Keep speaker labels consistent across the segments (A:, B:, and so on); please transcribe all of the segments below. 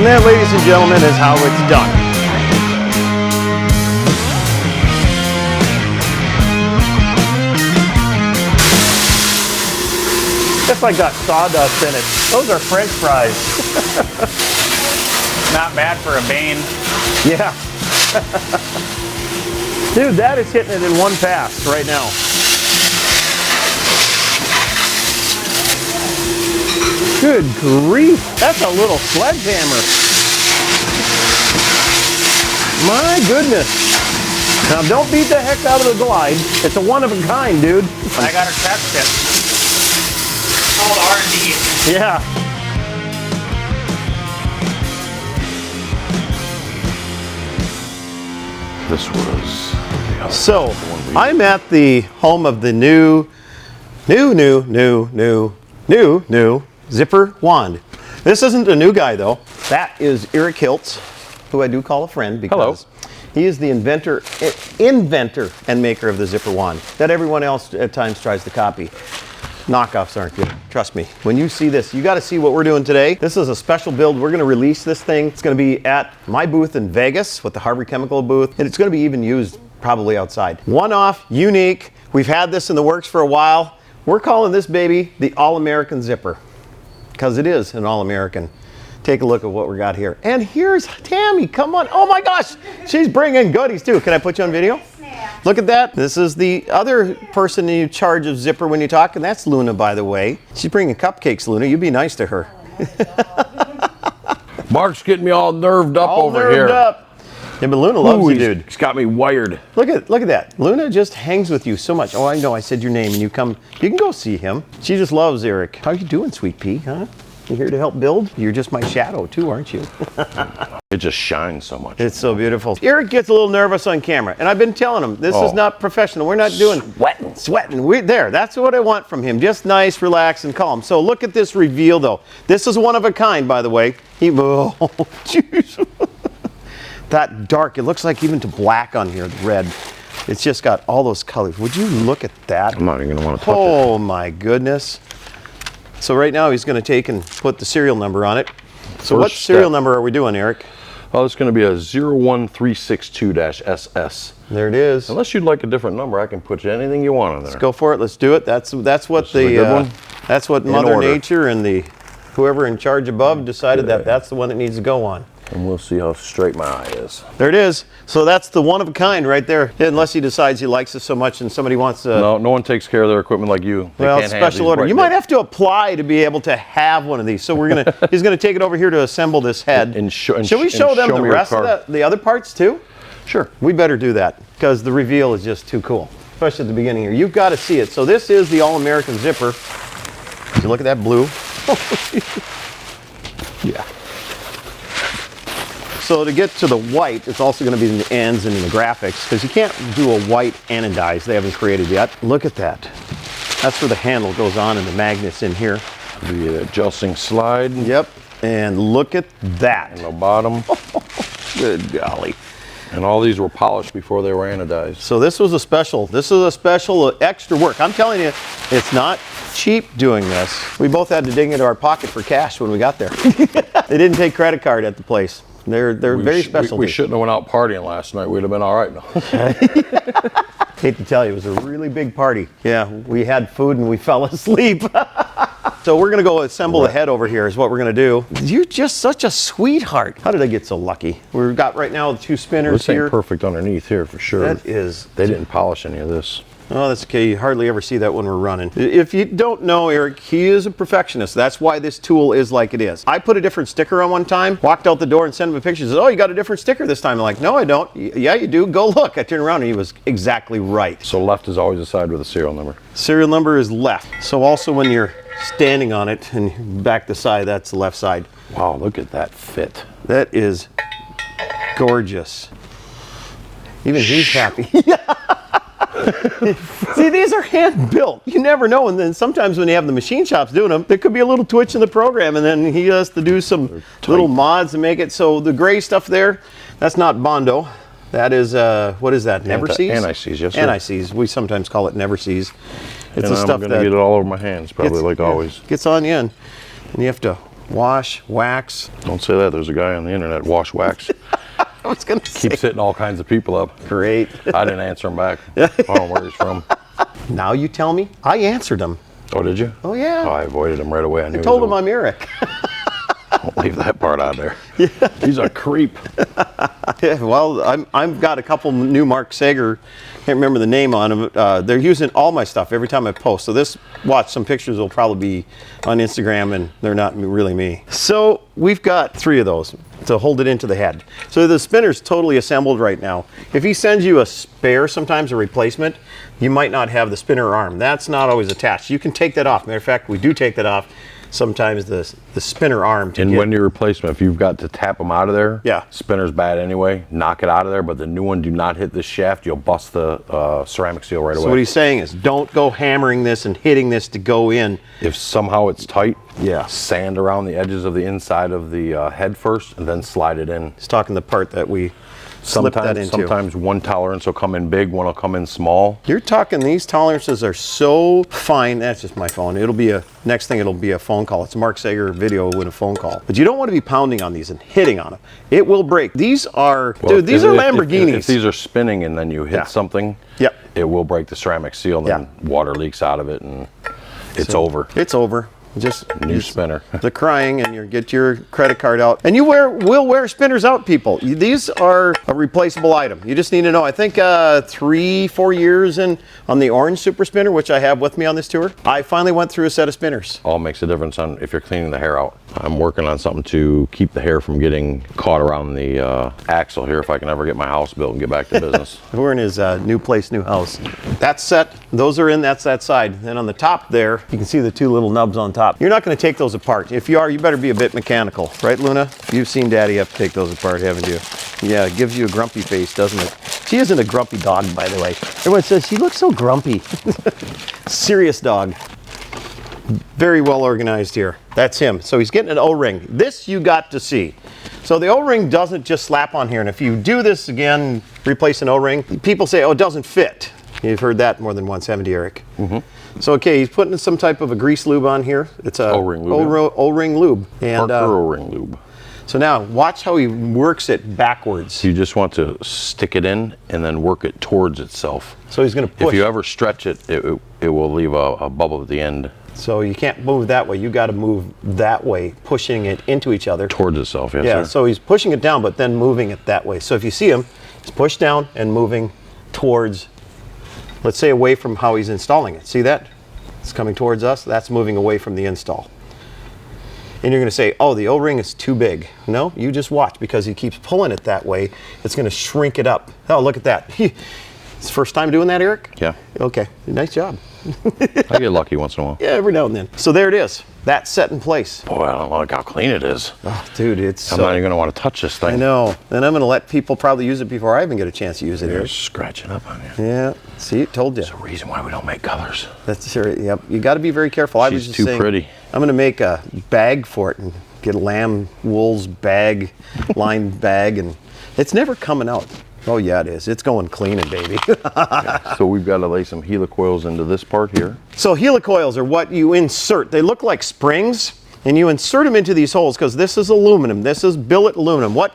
A: that, ladies and gentlemen, is how it's done. It's like got sawdust in it. Those are French fries.
B: Not bad for a Bane.
A: Yeah. Dude, that is hitting it in one pass right now. Good grief. That's a little sledgehammer. My goodness. Now don't beat the heck out of the glide. It's a one of a kind, dude.
B: I got a crash kit. Called R&D.
A: Yeah.
C: This was the other
A: So,
C: one we
A: I'm at the home of the new zipper wand. This isn't a new guy though. That is Eric Hiltz, who I do call a friend because he is the inventor and maker of the zipper wand that everyone else at times tries to copy. Knockoffs aren't good. Trust me. When you see this, you got to see what we're doing today. This is a special build. We're going to release this thing. It's going to be at my booth in Vegas with the Harbor Chemical booth, and it's going to be even used probably outside. One-off, unique. We've had this in the works for a while. We're calling this baby the All-American Zipper because it is an All-American. Take a look at what we got here. And here's Tammy. Come on. Oh my gosh. She's bringing goodies too. Can I put you on video? Look at that. This is the other person in charge of zipper when you talk, and that's Luna, by the way. She's bringing cupcakes, Luna. You be nice to her.
C: Mark's getting me all nerved up
A: All
C: over
A: nerved
C: here.
A: up. Yeah, but Luna loves you, dude.
C: He's got me wired.
A: Look at that. Luna just hangs with you so much. Oh, I know. I said your name, and you come. You can go see him. She just loves Eric. How you doing, sweet pea? Huh? You here to help build? You're just my shadow too, aren't you?
C: It just shines so much.
A: It's so beautiful. Eric gets a little nervous on camera, and I've been telling him this is not professional. We're not doing sweating. We're there. That's what I want from him. Just nice, relaxed, and calm. So look at this reveal, though. This is one of a kind, by the way. Oh, jeez. That dark. It looks like even to black on here, the red. It's just got all those colors. Would you look at that?
C: I'm not even going to want to touch it.
A: Oh my goodness. So right now he's going to take and put the serial number on it. So what serial number are we doing, Eric?
C: Oh, it's going to be a 01362-SS.
A: There it is.
C: Unless you'd like a different number, I can put anything you want on there.
A: Let's go for it. Let's do it. That's what that's what Mother Nature and the whoever in charge above decided that's the one that needs to go on.
C: And we'll see how straight my eye is.
A: There it is. So that's the one of a kind right there. Unless he decides he likes it so much and somebody wants to...
C: No one takes care of their equipment like you.
A: Well, special order. You might have to apply to be able to have one of these. So he's gonna take it over here to assemble this head. Shall we show them the rest of the other parts too?
C: Sure.
A: We better do that because the reveal is just too cool, especially at the beginning here. You've got to see it. So this is the All-American Zipper. You look at that blue. Yeah. So to get to the white, it's also going to be in the ends and in the graphics because you can't do a white anodized. They haven't created yet. Look at that. That's where the handle goes on and the magnets in here.
C: The adjusting slide.
A: Yep. And look at that.
C: And the bottom.
A: Good golly.
C: And all these were polished before they were anodized.
A: So this is a special extra work. I'm telling you, it's not cheap doing this. We both had to dig into our pocket for cash when we got there. They didn't take credit card at the place. They're very special.
C: We shouldn't have went out partying last night. We'd have been all right now.
A: Hate to tell you, it was a really big party. Yeah, we had food and we fell asleep. So we're going to go assemble the head over here is what we're going to do. You're just such a sweetheart. How did I get so lucky? We've got right now 2 spinners here.
C: This ain't perfect underneath here for sure.
A: That is.
C: They didn't polish any of this.
A: Oh, that's okay. You hardly ever see that when we're running. If you don't know Eric, he is a perfectionist. That's why this tool is like it is. I put a different sticker on one time, walked out the door and sent him a picture. He says, oh, you got a different sticker this time. I'm like, no, I don't. Yeah, you do. Go look. I turned around and he was exactly right.
C: So left is always the side with a serial number.
A: Serial number is left. So also when you're standing on it and back the side, that's the left side.
C: Wow, look at that fit.
A: That is gorgeous. Even he's happy. See, these are hand built. You never know. And then sometimes when you have the machine shops doing them, there could be a little twitch in the program, and then he has to do some little mods to make it. So the gray stuff there, that's not Bondo. That is, what is that? Never-Sees?
C: Anti-Seize, yes, sir.
A: Anti-Seize. We sometimes call it Never-Sees. It's the stuff
C: I'm going to get it all over my hands, probably, like always.
A: Gets on you, and you have to wash, wax.
C: Don't say that. There's a guy on the internet, Wash Wax.
A: I was going to say.
C: Keeps hitting all kinds of people up.
A: Great.
C: I didn't answer him back. I don't know where he's from.
A: Now you tell me. I answered him.
C: Oh, did you?
A: Oh, yeah.
C: Oh, I avoided him right away. I
A: I told him I'm Eric.
C: Don't leave that part out there. Yeah. He's a creep.
A: Yeah, well, I've got a couple new Mark Saiger. Can't remember the name on them. They're using all my stuff every time I post. So some pictures will probably be on Instagram, and they're not really me. So we've got 3 of those to hold it into the head. So the spinner's totally assembled right now. If he sends you a spare, sometimes a replacement, you might not have the spinner arm. That's not always attached. You can take that off. Matter of fact, we do take that off. Sometimes the spinner arm.
C: When your replacement, if you've got to tap them out of there,
A: yeah,
C: spinner's bad anyway, knock it out of there, but the new one, do not hit this shaft, you'll bust the ceramic seal right away.
A: So what he's saying is don't go hammering this and hitting this to go in.
C: If somehow it's tight,
A: yeah,
C: sand around the edges of the inside of the head first and then slide it in.
A: He's talking the part that we slip that into.
C: Sometimes one tolerance will come in big, one will come in small.
A: You're talking, these tolerances are so fine. That's just my phone. It'll be next thing it'll be a phone call. It's a Mark Saiger video with a phone call. But you don't want to be pounding on these and hitting on them. It will break. These are, dude, these are Lamborghinis.
C: If these are spinning and then you hit something,
A: yep,
C: it will break the ceramic seal, and then water leaks out of it and it's over.
A: It's over. Just
C: new spinner.
A: The crying, and you get your credit card out, and we'll wear spinners out, people. These are a replaceable item. You just need to know. I think 3-4 years in on the orange super spinner, which I have with me on this tour, I finally went through a set of spinners.
C: All makes a difference on if you're cleaning the hair out. I'm working on something to keep the hair from getting caught around the axle here if I can ever get my house built and get back to business.
A: We're in his new place, new house. That's set. Those are in. That's that side. Then on the top there, you can see the 2 little nubs on top. You're not going to take those apart. If you are, you better be a bit mechanical. Right, Luna? You've seen Daddy have to take those apart, haven't you? Yeah, it gives you a grumpy face, doesn't it? She isn't a grumpy dog, by the way. Everyone says she looks so grumpy. Serious dog. Very well organized here. That's him. So he's getting an O-ring. This you got to see. So the O-ring doesn't just slap on here. And if you do this again, replace an O-ring, people say, oh, it doesn't fit. You've heard that more than once, haven't you, Eric? Mm-hmm. So, okay, he's putting some type of a grease lube on here. It's a
C: O-ring lube.
A: O-ring lube. And,
C: Parker O-ring lube.
A: So now, watch how he works it backwards.
C: You just want to stick it in and then work it towards itself.
A: So he's going to push.
C: If you ever stretch it, it will leave a bubble at the end.
A: So you can't move that way. You got to move that way, pushing it into each other.
C: Towards itself, yes,
A: yeah,
C: sir.
A: so he's pushing it down, but then moving it that way. So if you see him, he's pushed down and moving towards, let's say, away from how he's installing it. See that? It's coming towards us. That's moving away from the install. And you're going to say, oh, the O-ring is too big. No, you just watch, because he keeps pulling it that way. It's going to shrink it up. Oh, look at that. It's the first time doing that, Eric?
C: Yeah.
A: Okay, nice job.
C: I get lucky once in a while.
A: Yeah, every now and then. So there it is. That's set in place.
C: Boy, I don't like how clean it is.
A: Oh, dude, I'm
C: not even going to want to touch this thing.
A: I know. And I'm going to let people probably use it before I even get a chance to use it, Eric.
C: Scratching up on you.
A: Yeah. See, told you.
C: There's a reason why we don't make colors.
A: That's sure. Yep. You got to be very careful. I was
C: She's
A: just
C: too
A: saying,
C: pretty.
A: I'm going to make a bag for it and get a lamb wool's bag, lined bag, and it's never coming out. Oh yeah, it is. It's going cleaning, baby.
C: Yeah, so we've got to lay some helicoils into this part here.
A: So helicoils are what you insert. They look like springs, and you insert them into these holes because this is aluminum. This is billet aluminum. What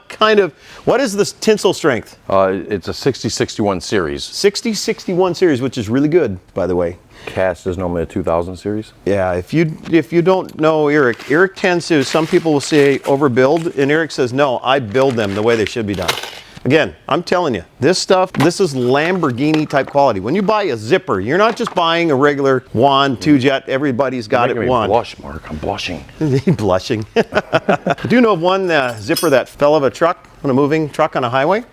A: is this tensile strength?
C: It's a 6061 series.
A: 6061 series, which is really good, by the way.
C: Cast is normally a 2000 series.
A: Yeah, if you don't know Eric tends to, some people will say overbuild, and Eric says, no, I build them the way they should be done. Again, I'm telling you, this stuff, this is Lamborghini type quality. When you buy a zipper, you're not just buying a regular wand, 2-jet, everybody's got it one.
C: Blush, Mark, I'm blushing.
A: Blushing. I do know of one zipper that fell out of a truck, on a moving truck on a highway.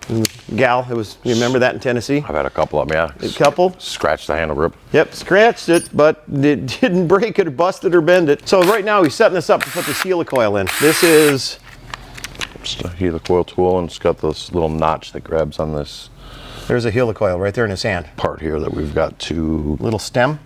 A: Gal, you remember that in Tennessee?
C: I've had a couple of them, yeah.
A: A couple?
C: Scratched the handle grip.
A: Yep, scratched it, but it didn't break it or bust it or bend it. So right now he's setting this up to put this helicoil in. This is
C: just a helicoil tool, and it's got this little notch that grabs on this.
A: There's a helicoil right there in his hand.
C: Part here that we've got to
A: little stem.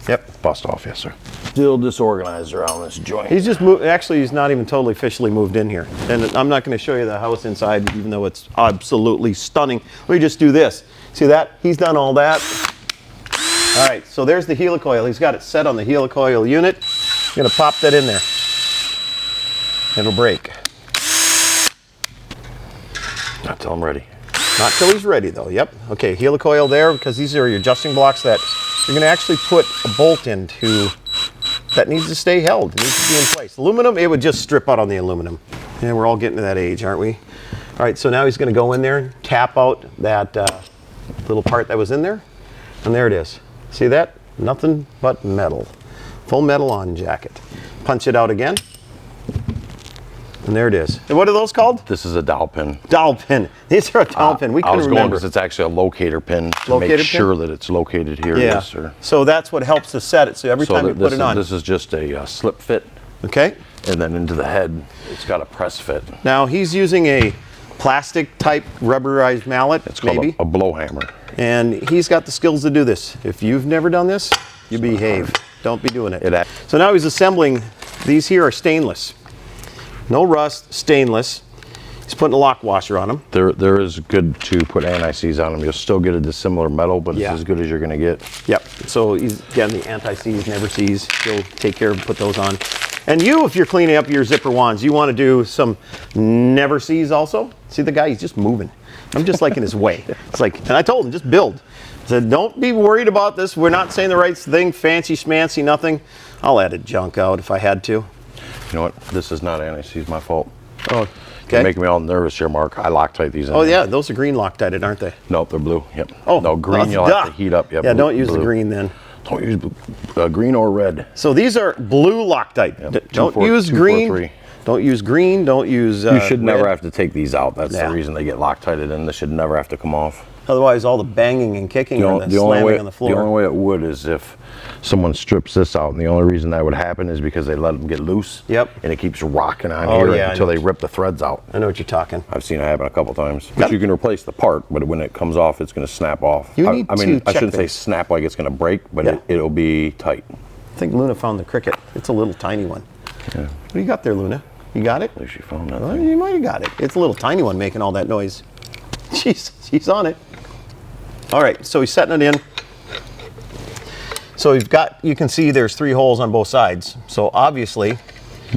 A: Yep.
C: Bust off, yes, sir. Still disorganized around this joint.
A: He's just moved. Actually, he's not even totally officially moved in here. And I'm not going to show you the house inside, even though it's absolutely stunning. Let me just do this. See that? He's done all that. All right, so there's the helicoil. He's got it set on the helicoil unit. I'm going to pop that in there. it'll break.
C: Not till I'm ready.
A: Not till he's ready though, yep. Okay, helicoil there, because these are your adjusting blocks that you're gonna actually put a bolt into that needs to stay held, it needs to be in place. Aluminum, it would just strip out on the aluminum. Yeah, we're all getting to that age, aren't we? All right, so now he's gonna go in there and tap out that little part that was in there, and there it is. See that? Nothing but metal. Full metal on jacket. Punch it out again. And there it is. And what are those called?
C: This is a dowel pin.
A: Dowel pin. These are a dowel pin. We couldn't remember.
C: Because it's actually a locator pin to make sure that it's located here.
A: Yeah.
C: Yes, sir.
A: So that's what helps to set it. So every time you put it on.
C: This is just a slip fit.
A: Okay.
C: And then into the head, it's got a press fit.
A: Now he's using a plastic type rubberized mallet.
C: It's called a blow hammer.
A: And he's got the skills to do this. If you've never done this, you behave. Don't be doing it. So now he's assembling. These here are stainless. No rust, stainless. He's putting a lock washer on them.
C: There is good to put anti-seize on them. You'll still get a dissimilar metal, but it's as good as you're going to get.
A: Yep. So he's again the anti-seize, never seize. He'll take care of put those on. And you, if you're cleaning up your zipper wands, you want to do some never seize also. See the guy? He's just moving. I'm just like in his way. It's like, and I told him just build. I said, don't be worried about this. We're not saying the right thing. Fancy schmancy, nothing. I'll edit junk out if I had to.
C: You know what? This is not anti-seize, my fault.
A: Oh, okay.
C: You're making me all nervous here, Mark. I Loctite these in.
A: Oh, yeah. Those are green Loctited, aren't they?
C: Nope, they're blue. Yep.
A: Oh,
C: no, green you'll have to heat up. Yep,
A: yeah,
C: blue,
A: don't use the green then.
C: Don't use green or red.
A: So these are blue Loctite.
C: Yep.
A: Don't use green. Don't use green. Don't use
C: you should never
A: red.
C: have to take these out. That's the reason they get Loctited in. They should never have to come off.
A: Otherwise, all the banging and kicking and the slamming on the floor.
C: The only way it would is if someone strips this out, and the only reason that would happen is because they let them get loose.
A: Yep.
C: And it keeps rocking on here until they rip the threads out.
A: I know what you're talking.
C: I've seen it happen a couple times. But you can replace the part, but when it comes off, it's going to snap off.
A: You need
C: I mean,
A: to
C: I shouldn't say
A: things.
C: snap like it's going to break, but it'll be tight.
A: I think Luna found the cricket. It's a little tiny one.
C: Yeah.
A: What do you got there, Luna? You got it?
C: At least you found that.
A: Well, you might have got it. It's a little tiny one making all that noise. She's on it. All right, so he's setting it in. So you can see there's 3 holes on both sides. So obviously,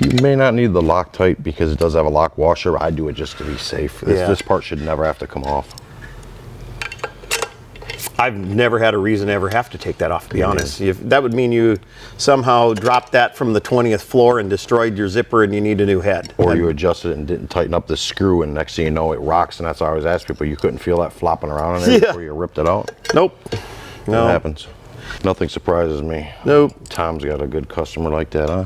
C: you may not need the Loctite because it does have a lock washer. I do it just to be safe. This part should never have to come off.
A: I've never had a reason to ever have to take that off, to be honest. That would mean you somehow dropped that from the 20th floor and destroyed your zipper and you need a new head.
C: Or you adjusted it and didn't tighten up the screw, and next thing you know, it rocks. And that's why I always ask people, you couldn't feel that flopping around in there before you ripped it out?
A: Nope. No.
C: That happens. Nothing surprises me.
A: Nope.
C: Tom's got a good customer like that, huh?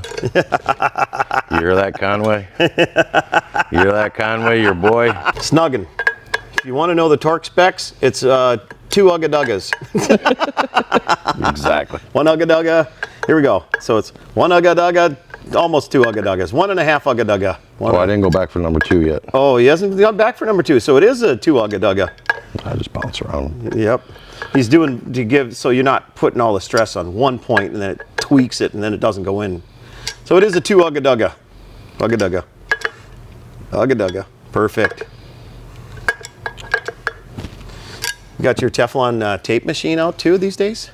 C: You hear that, Conway? You hear that, Conway, your boy?
A: Snuggin'. If you want to know the torque specs, it's 2 Ugga-Duggas.
C: Exactly.
A: 1 Ugga-Dugga. Here we go. So it's 1 Ugga-Dugga, almost 2 Ugga-Duggas. 1.5 Ugga-Dugga.
C: Oh, I didn't go back for number 2 yet.
A: Oh, he hasn't gone back for number 2. So it is a 2 Ugga-Dugga.
C: I just bounce around.
A: Yep. He's doing to give so you're not putting all the stress on one point and then it tweaks it and then it doesn't go in. So it is a 2 Ugga-Dugga. Ugga-Dugga. Ugga-Dugga. Perfect. You got your Teflon tape machine out too these days?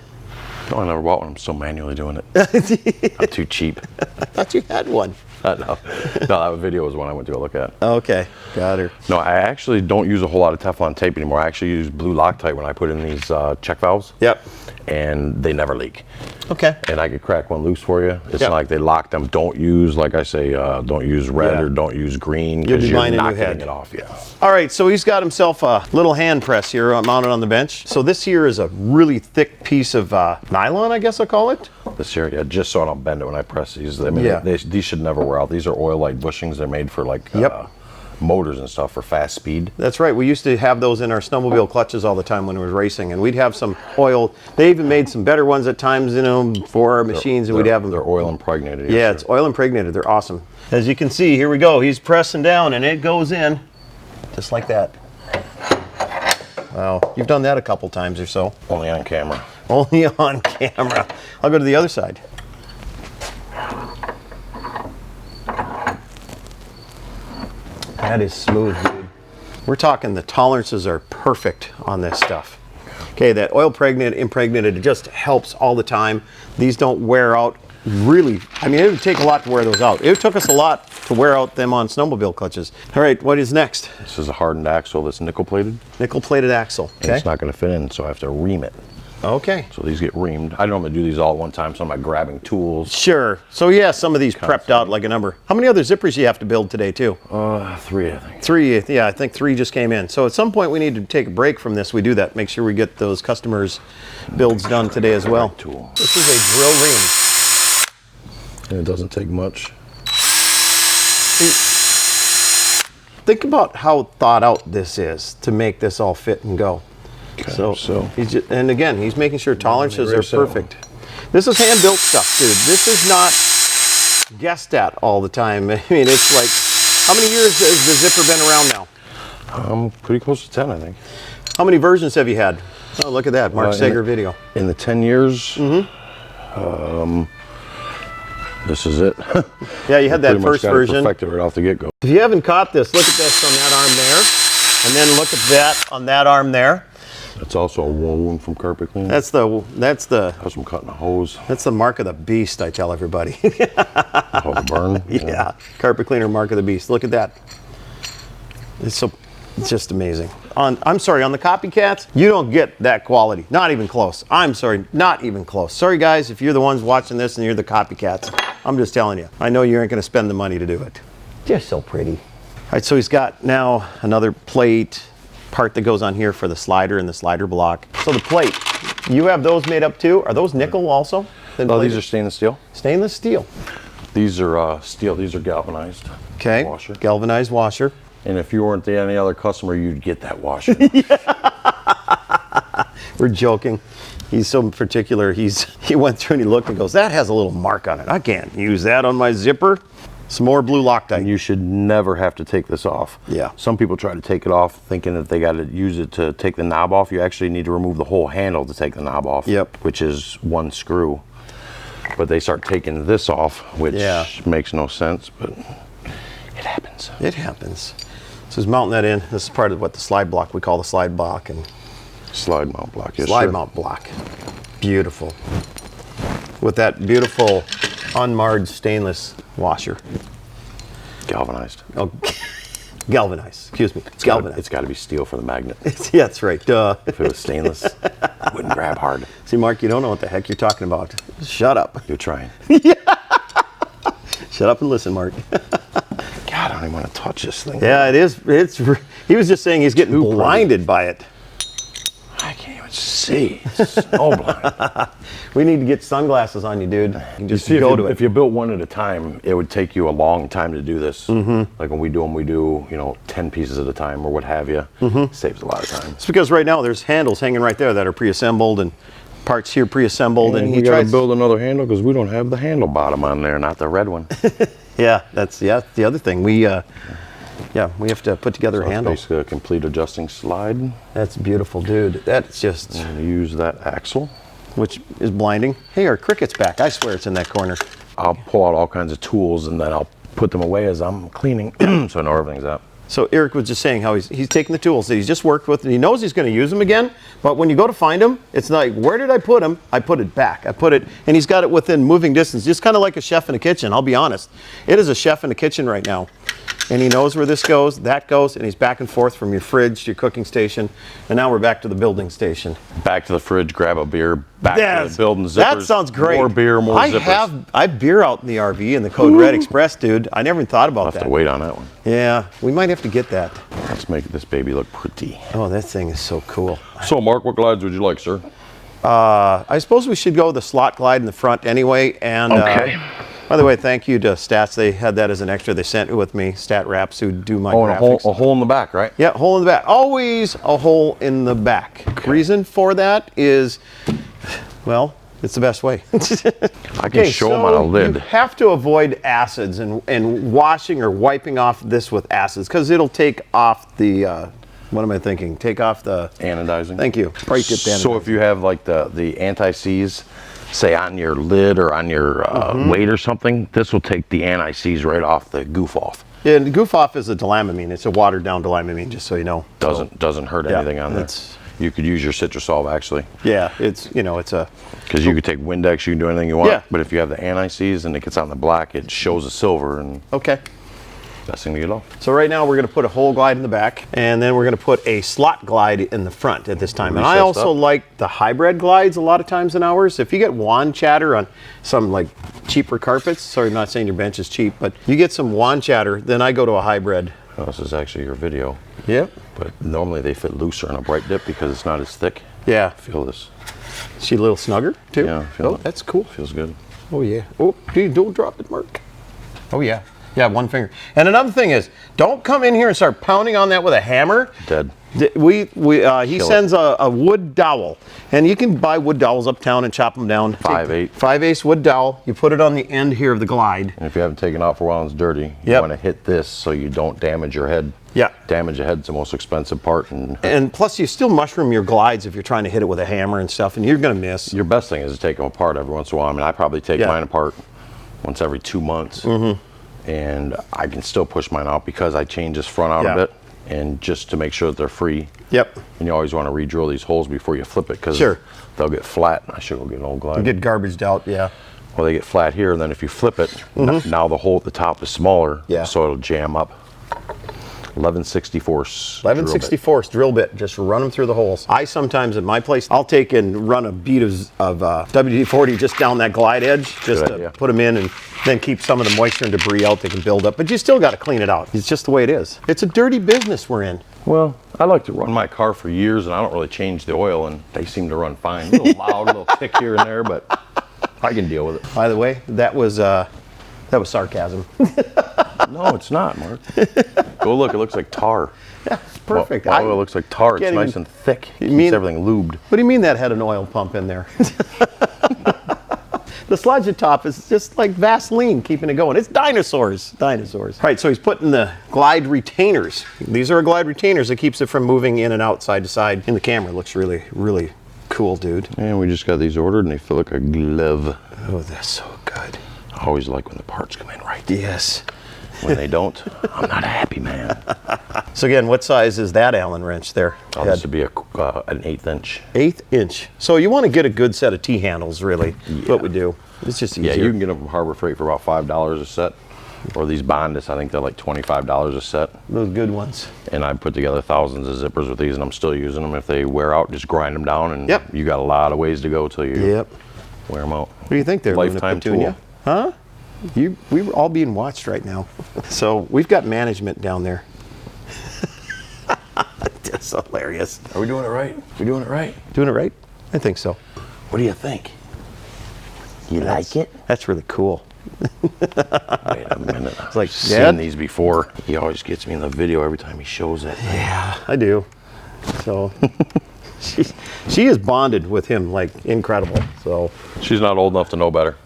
C: No, I never bought one. I'm still manually doing it. I'm too cheap.
A: I thought you had one.
C: No, that video was one I went to go look at.
A: Okay, got her.
C: No, I actually don't use a whole lot of Teflon tape anymore. I actually use blue Loctite when I put in these check valves.
A: Yep.
C: And they never leak.
A: Okay.
C: And I could crack one loose for you. It's not like they lock them. Don't use, like I say, don't use red or don't use green because you're not getting it off. Yeah.
A: All right, so he's got himself a little hand press here mounted on the bench. So this here is a really thick piece of nylon, I guess I'll call it.
C: This here, yeah, just so I don't bend it when I press these. I mean, these should never wear out. These are oil-like bushings. They're made for like motors and stuff for fast speed.
A: That's right. We used to have those in our snowmobile clutches all the time when we were racing, and we'd have some oil. They even made some better ones at times, you know, for our machines, and we'd have them.
C: They're oil impregnated.
A: Yeah, it's oil impregnated. They're awesome. As you can see, here we go. He's pressing down, and it goes in just like that. Wow, you've done that a couple times or so.
C: Only on camera.
A: Only on camera. I'll go to the other side. That is smooth, dude. We're talking the tolerances are perfect on this stuff. Okay, that oil impregnated, it just helps all the time. These don't wear out really, I mean, it would take a lot to wear those out. It took us a lot to wear out them on snowmobile clutches. All right, what is next?
C: This is a hardened axle that's nickel plated.
A: Nickel plated axle.
C: And it's not going to fit in, so I have to ream it.
A: Okay.
C: So these get reamed. I normally do these all at one time, so I'm not grabbing tools.
A: Sure. So yeah, some of these prepped out like a number. How many other zippers do you have to build today too?
C: 3, I think.
A: 3, yeah, I think 3 just came in. So at some point we need to take a break from this. We do that. Make sure we get those customers' builds done today as well.
C: Tool.
A: This is a drill ream.
C: And it doesn't take much.
A: Think about how thought out this is to make this all fit and go.
C: Okay,
A: So he's just, and again, he's making sure tolerances are perfect. This is hand built stuff, dude. This is not guessed at all the time. I mean, it's like, how many years has the zipper been around now?
C: Pretty close to 10, I think.
A: How many versions have you had? Oh, look at that, Mark Saiger video.
C: In the 10 years, this is it.
A: Yeah, you had that first version.
C: Perfected right off the get-go.
A: If you haven't caught this, look at this on that arm there, and then look at that on that arm there.
C: That's also a wound from carpet cleaning.
A: That's the
C: That's from cutting a hose.
A: That's the mark of the beast, I tell everybody.
C: Oh, the burn?
A: Yeah, carpet cleaner mark of the beast. Look at that. It's just amazing. I'm sorry, on the copycats, you don't get that quality. Not even close. I'm sorry, not even close. Sorry guys, if you're the ones watching this and you're the copycats. I'm just telling you. I know you aren't gonna spend the money to do it. Just so pretty. All right, so he's got now another plate part that goes on here for the slider and the slider block. So the plate, you have those made up too? Are those nickel also?
C: Oh, these are stainless steel.
A: Stainless steel.
C: These are steel. These are galvanized.
A: Okay,
C: washer.
A: Galvanized washer.
C: And if you weren't any other customer, you'd get that washer.
A: We're joking. He's so particular. He went through and he looked and goes, that has a little mark on it. I can't use that on my zipper. Some more blue Loctite.
C: And you should never have to take this off.
A: Yeah.
C: Some people try to take it off thinking that they got to use it to take the knob off. You actually need to remove the whole handle to take the knob off.
A: Yep.
C: Which is one screw. But they start taking this off, which makes no sense, but it happens.
A: It happens. So he's mounting that in. This is part of what the slide block, we call the slide block. And
C: slide mount block, yes,
A: slide
C: sir.
A: mount block. Beautiful. With that beautiful unmarred stainless washer.
C: Galvanized.
A: Oh, galvanized, excuse me. It's galvanized.
C: It's got to be steel for the magnet.
A: Yeah, that's right. Duh.
C: If it was stainless, it wouldn't grab hard.
A: See, Mark, you don't know what the heck you're talking about. Shut up.
C: You're trying.
A: Shut up and listen, Mark.
C: God, I don't even want to touch this thing.
A: Yeah, it is. He was just saying he's getting blinded by it.
C: I can't even see. It's so blind.
A: We need to get sunglasses on you, dude. You just
C: See,
A: go to it.
C: if you built one at a time, it would take you a long time to do this. Like when we do them, we do 10 pieces at a time or what have you. Saves a lot of time.
A: It's because right now there's handles hanging right there that are pre-assembled and parts here pre-assembled, and he
C: got to
A: tries.
C: build another handle because we don't have the handle bottom on there, not the red one.
A: Yeah, that's the other thing. We have to put together a handle.
C: It's basically a complete adjusting slide.
A: That's beautiful, dude. That's just.
C: I'm going to use that axle,
A: which is blinding. Hey, our cricket's back. I swear it's in that corner.
C: I'll pull out all kinds of tools and then I'll put them away as I'm cleaning, so I know everything's up.
A: So Eric was just saying how he's taking the tools that he's just worked with and he knows he's going to use them again, but when you go to find them, it's not like, where did I put them? I put it back. I put it, and he's got it within moving distance, just kind of like a chef in a kitchen, I'll be honest. It is a chef in a kitchen right now. And he knows where this goes, that goes, and he's back and forth from your fridge to your cooking station, and now we're back to the building station.
C: Back to the fridge, grab a beer, back to the building zippers.
A: That sounds great.
C: More beer, more zippers.
A: I have beer out in the RV in the Code Red Express, dude. I never even thought about
C: I'll
A: that.
C: have to wait on that one.
A: Yeah, we might have to get that.
C: Let's make this baby look pretty.
A: Oh, that thing is so cool.
C: So, Mark, what glides would you like, sir?
A: I suppose we should go with the slot glide in the front anyway. And
C: okay.
A: By the way, thank you to Stats. They had that as an extra. They sent it with me. Stat Wraps, who do my graphics.
C: A hole in the back, right?
A: Yeah, hole in the back. Always a hole in the back. Okay. Reason for that is, well, it's the best way.
C: I can show them on a lid.
A: You have to avoid acids and washing or wiping off this with acids because it'll take off the, what am I thinking? Take off the...
C: Anodizing.
A: Thank you. Bright Dipped Anodized.
C: So if you have like the anti-seize, say on your lid or on your weight or something, this will take the anti-seize right off the goof off.
A: Yeah, and the goof off is a dilamamine. It's a watered down dilamamine, just so you know.
C: Doesn't hurt anything on there. You could use your Citrusol actually.
A: Yeah, it's, you know, it's a...
C: Because you could take Windex, you can do anything you want.
A: Yeah.
C: But if you have the anti-seize and it gets on the black, it shows the silver, and
A: Okay.
C: best thing to get off.
A: So right now we're going to put a whole glide in the back, and then we're going to put a slot glide in the front at this time. And I also like the hybrid glides a lot of times in ours. If you get wand chatter on some like cheaper carpets, sorry, I'm not saying your bench is cheap, but you get some wand chatter, then I go to a hybrid.
C: Oh, this is actually your video.
A: Yep.
C: But normally they fit looser on a Bright Dip because it's not as thick.
A: Yeah.
C: Feel this.
A: Is she a little snugger too?
C: Yeah, I feel
A: oh,
C: it.
A: that's cool.
C: Feels good.
A: Oh yeah. Oh, dude, don't drop it, Mark. Oh yeah. Yeah, one finger. And another thing is, don't come in here and start pounding on that with a hammer.
C: Dead.
A: He sends a wood dowel, and you can buy wood dowels uptown and chop them down.
C: 5/8.
A: 5/8 wood dowel. You put it on the end here of the glide.
C: And if you haven't taken it out for a while and it's dirty, you want to hit this so you don't damage your head.
A: Yeah.
C: Damage the head's the most expensive part.
A: And plus, you still mushroom your glides if you're trying to hit it with a hammer and stuff, and you're going to miss.
C: Your best thing is to take them apart every once in a while. I mean, I probably take mine apart once every 2 months. Mm-hmm. And I can still push mine out because I change this front out a bit, and just to make sure that they're free.
A: Yep.
C: And you always want to re-drill these holes before you flip it because they'll get flat. I should go get an old glide.
A: Get garbaged out, yeah.
C: Well, they get flat here, and then if you flip it, now the hole at the top is smaller, so it'll jam up. 11/64.
A: 11/64 drill bit. Just run them through the holes. I sometimes at my place, I'll take and run a bead of WD-40 just down that glide edge, just to put them in, and then keep some of the moisture and debris out that can build up. But you still got to clean it out. It's just the way it is. It's a dirty business we're in.
C: Well, I like to run my car for years, and I don't really change the oil, and they seem to run fine. A little loud, a little tick here and there, but I can deal with it.
A: By the way, that was sarcasm.
C: No, it's not, Mark. Go look. It looks like tar.
A: Yeah, it's perfect.
C: Well, it looks like tar. It's nice and thick. It keeps everything lubed.
A: What do you mean that had an oil pump in there? The sludge at top is just like Vaseline keeping it going. It's dinosaurs. Dinosaurs. All right, so he's putting the glide retainers. These are glide retainers that keeps it from moving in and out, side to side. In the camera, it looks really, really cool, dude.
C: And we just got these ordered, and they feel like a glove.
A: Oh, that's so good.
C: I always like when the parts come in right.
A: Yes.
C: When they don't, I'm not a happy man.
A: So again, what size is that Allen wrench there?
C: Oh, this would be an 1/8 inch.
A: 1/8 inch. So you want to get a good set of T-handles, really. What we do. It's just easier.
C: Yeah, you can get them from Harbor Freight for about $5 a set. Or these Bondis, I think they're like $25 a set.
A: Those good ones.
C: And I put together thousands of zippers with these, and I'm still using them. If they wear out, just grind them down, and you got a lot of ways to go till you wear them out.
A: What do you think there,
C: Lifetime tool.
A: Huh? We were all being watched right now. So we've got management down there. That's hilarious.
C: Are we doing it right? We doing it right?
A: Doing it right? I think so.
C: What do you think? You like it?
A: That's really cool.
C: Wait a minute.
A: It's like,
C: I've seen these before. He always gets me in the video every time he shows it.
A: Yeah, I do. So she is bonded with him like incredible. So
C: she's not old enough to know better.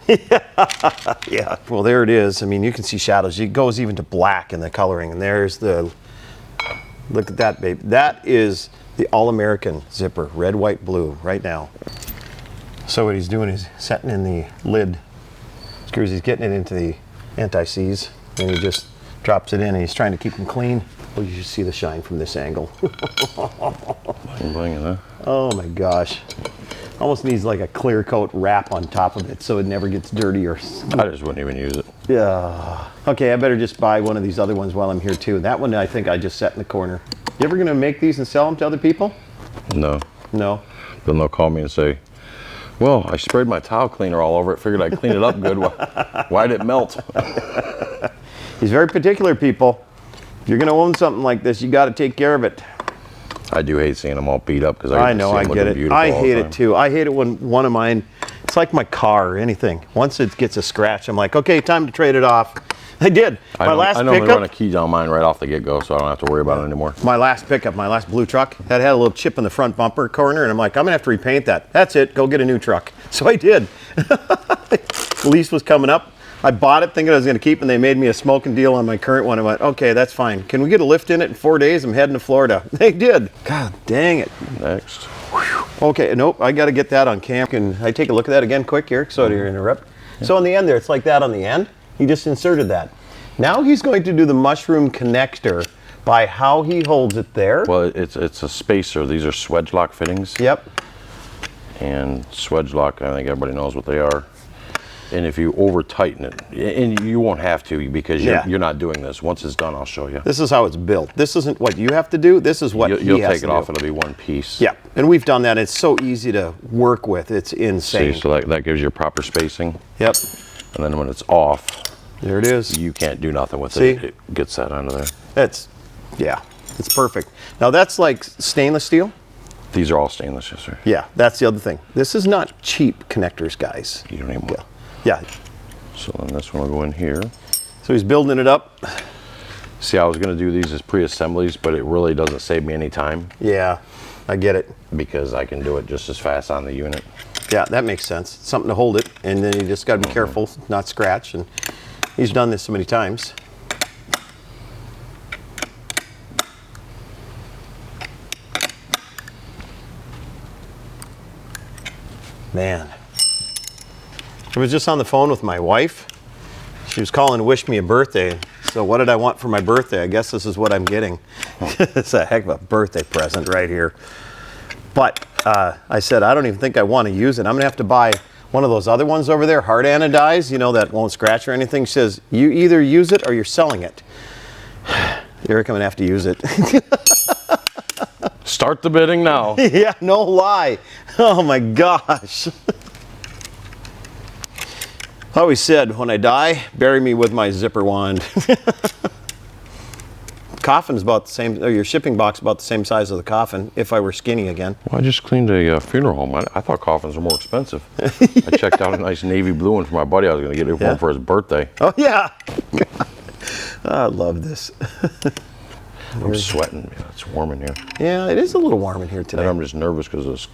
A: Yeah. Well, there it is. I mean, you can see shadows. It goes even to black in the coloring, and there's the. Look at that, babe. That is the All-American zipper, red, white, blue, right now. So what he's doing is setting in the lid screws. He's getting it into the anti-seize, and he just drops it in, and he's trying to keep them clean. Well, you should see the shine from this angle.
C: Bling, bling, huh?
A: Oh my gosh. Almost needs like a clear coat wrap on top of it so it never gets dirty or...
C: I just wouldn't even use it.
A: Yeah. Okay, I better just buy one of these other ones while I'm here too. That one I think I just set in the corner. You ever gonna make these and sell them to other people?
C: No.
A: No.
C: Then they'll call me and say, well, I sprayed my towel cleaner all over it, figured I'd clean it up good. Why'd it melt?
A: He's very particular, people. If you're gonna own something like this, you gotta take care of it.
C: I do hate seeing them all beat up because
A: I know, I get it. I hate it too. I hate it when one of mine, it's like my car or anything. Once it gets a scratch, I'm like, okay, time to trade it off. I did.
C: I normally run a key down mine right off the get-go, so I don't have to worry about it anymore.
A: My last pickup, my last blue truck, that had a little chip in the front bumper corner, and I'm like, I'm gonna have to repaint that. That's it, go get a new truck. So I did. The lease was coming up. I bought it thinking I was going to keep, and they made me a smoking deal on my current one. I went, okay, that's fine. Can we get a lift in it in 4 days? I'm heading to Florida. They did. God dang it.
C: Next.
A: Whew. Okay, nope, I got to get that on cam. Can I take a look at that again quick, Eric? Sorry to interrupt. Yeah. So on the end there, it's like that on the end. He just inserted that. Now he's going to do the mushroom connector by how he holds it there.
C: Well, it's a spacer. These are swedge lock fittings.
A: Yep.
C: And swedge lock, I think everybody knows what they are. And if you over tighten it, and you won't have to because you're not doing this. Once it's done, I'll show you.
A: This is how it's built. This isn't what you have to do. This is what
C: you'll
A: he has
C: take it
A: to
C: off.
A: do.
C: It'll be one piece.
A: Yeah, and we've done that. It's so easy to work with. It's insane.
C: See, so that gives you proper spacing.
A: Yep.
C: And then when it's off,
A: there it is.
C: you can't do nothing with
A: See?
C: it. It gets that under there.
A: Yeah, it's perfect. Now that's like stainless steel?
C: These are all stainless, yes, sir.
A: Yeah, that's the other thing. This is not cheap connectors, guys.
C: You don't need more.
A: Yeah.
C: So then this one will go in here.
A: So he's building it up.
C: See, I was going to do these as pre-assemblies, but it really doesn't save me any time.
A: Yeah, I get it.
C: Because I can do it just as fast on the unit.
A: Yeah, that makes sense. Something to hold it, and then you just got to be careful, not scratch. And he's done this so many times. Man, I was just on the phone with my wife. She was calling to wish me a birthday. So what did I want for my birthday? I guess this is what I'm getting. It's a heck of a birthday present right here. But I said, I don't even think I want to use it. I'm going to have to buy one of those other ones over there, hard anodized, you know, that won't scratch or anything. She says, you either use it or you're selling it. Eric, I'm going to have to use it.
C: Start the bidding now.
A: Yeah, no lie. Oh my gosh. I always said, when I die, bury me with my zipper wand. Coffin is about the same, or your shipping box about the same size as the coffin, if I were skinny again.
C: Well, I just cleaned a funeral home. I thought coffins were more expensive. I checked out a nice navy blue one for my buddy. I was going to get it for him for his birthday.
A: Oh, yeah. I love this.
C: I'm sweating. Yeah, it's warm in here.
A: Yeah, it is a little warm in here today.
C: And I'm just nervous because this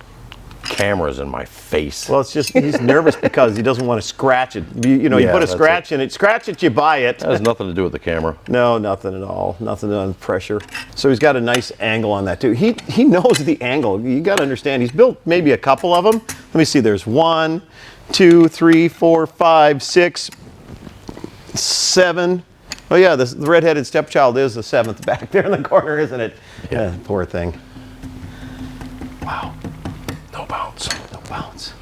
C: camera's in my face.
A: Well, it's just, he's nervous because he doesn't want to scratch it. You know, you put a scratch in it, scratch it, you buy it.
C: That has nothing to do with the camera.
A: No, nothing at all. Nothing on pressure. So he's got a nice angle on that too. He knows the angle. You got to understand, he's built maybe a couple of them. Let me see, there's 1, 2, 3, 4, 5, 6, 7. Oh yeah, the redheaded stepchild is the 7th back there in the corner, isn't it? Yeah, poor thing. Wow.
C: No bounce.
A: No bounce.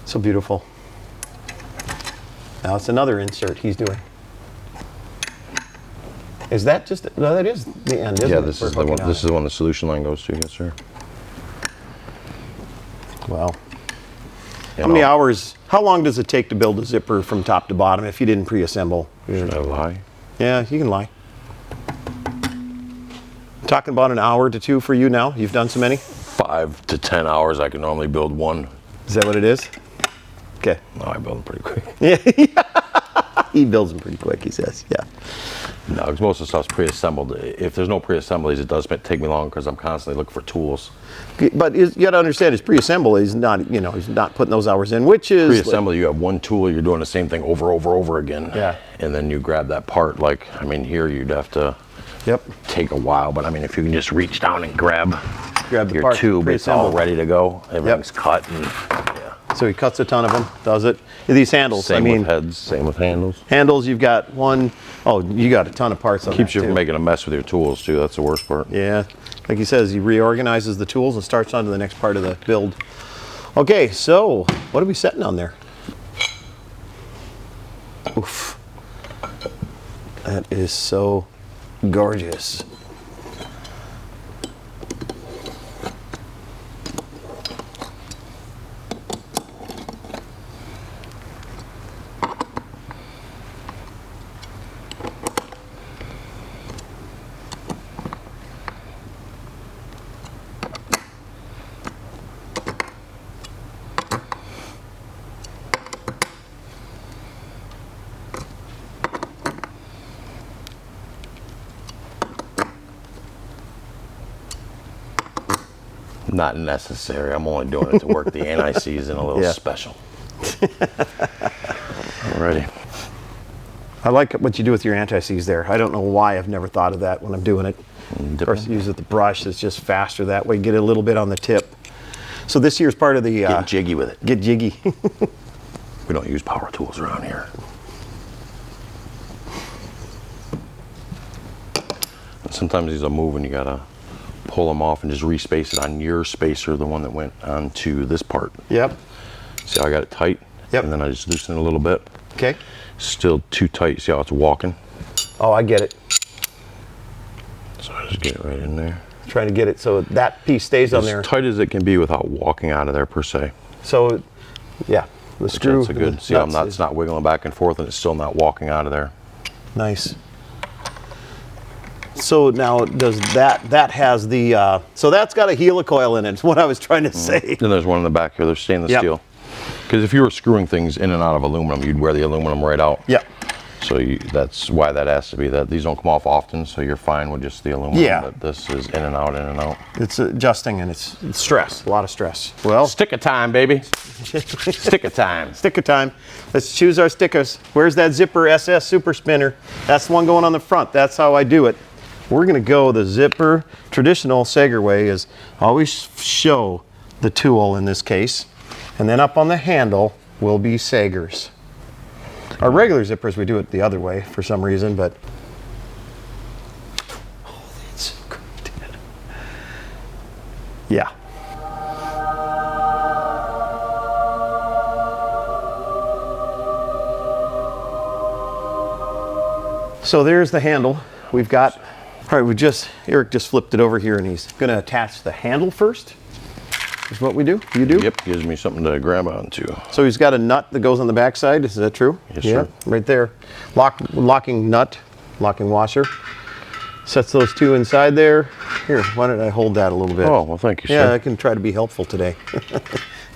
A: So beautiful. Now it's another insert he's doing. Is that just, no, that is the end, isn't it?
C: Yeah, this is the one. This is the one the solution line goes to. Yes, sir.
A: Wow. How many hours, how long does it take to build a zipper from top to bottom if you didn't pre-assemble?
C: Should I lie?
A: Yeah, you can lie. Talking about an hour to 2 for you now? You've done so many?
C: 5 to 10 hours. I can normally build one.
A: Is that what it is? Okay.
C: No, I build them pretty quick.
A: Yeah. He builds them pretty quick, he says. Yeah.
C: No, because most of the stuff's pre-assembled. If there's no pre-assemblies, it does take me long because I'm constantly looking for tools.
A: But you got to understand, his pre-assemble is not, you know, he's not putting those hours in, which is
C: Pre-assembly, you have one tool, you're doing the same thing over again.
A: Yeah.
C: And then you grab that part. Like, I mean, here you'd have to take a while, but I mean, if you can just reach down and grab
A: the
C: your
A: part,
C: tube, it's all
A: pre-assembled.
C: ready to go. Everything's cut. And, yeah.
A: So he cuts a ton of them, does it? These handles,
C: Same
A: I mean,
C: with heads, same with handles.
A: handles, you've got one, oh, you got a ton of parts on
C: Keeps
A: that
C: you from
A: too.
C: making a mess with your tools too. That's the worst part.
A: Yeah, like he says, he reorganizes the tools and starts on to the next part of the build. Okay, so what are we setting on there? Oof. That is so gorgeous.
C: Not necessary. I'm only doing it to work the anti-season a little special. Alrighty.
A: I like what you do with your anti-seize there. I don't know why I've never thought of that when I'm doing it. Of course, use it the brush. It's just faster that way. Get a little bit on the tip. So this here's part of the...
C: Get jiggy with it.
A: Get jiggy.
C: We don't use power tools around here. sometimes these will move and you gotta pull them off and just respace it on your spacer, the one that went onto this part.
A: Yep.
C: See how I got it tight?
A: Yep.
C: And then I just loosen it a little bit.
A: Okay.
C: Still too tight. See how it's walking?
A: Oh, I get it.
C: So I just get it right in there.
A: Trying to get it so that piece stays on there.
C: As tight as it can be without walking out of there per se.
A: So, yeah, the screw.
C: That's a good. See how it's not wiggling back and forth and it's still not walking out of there.
A: Nice. So now does that has the, so that's got a helicoil in it, is what I was trying to say.
C: Then there's one in the back here, there's stainless steel. Because if you were screwing things in and out of aluminum, you'd wear the aluminum right out.
A: Yep.
C: So that's why that has to be that. These don't come off often, so you're fine with just the aluminum.
A: Yeah.
C: But this is in and out, in and out.
A: It's adjusting and it's stress, a lot of stress. Well,
C: Sticker time, baby. Sticker time.
A: sticker time. Let's choose our stickers. Where's that Zipper SS Super Spinner? That's the one going on the front. That's how I do it. We're gonna go the Zipper traditional Saiger way is always show the tool in this case. And then up on the handle will be Saigers. Our regular zippers, we do it the other way for some reason, but oh, that's so great. Yeah. So there's the handle. We've got, all right, Eric just flipped it over here and he's gonna attach the handle first. Is what we do? You do?
C: Yep, gives me something to grab onto.
A: So he's got a nut that goes on the back side. Is that true?
C: Yes, sir.
A: Right there. Locking nut, locking washer. Sets those two inside there. Here, why don't I hold that a little bit?
C: Oh, well, thank you, sir.
A: Yeah, I can try to be helpful today.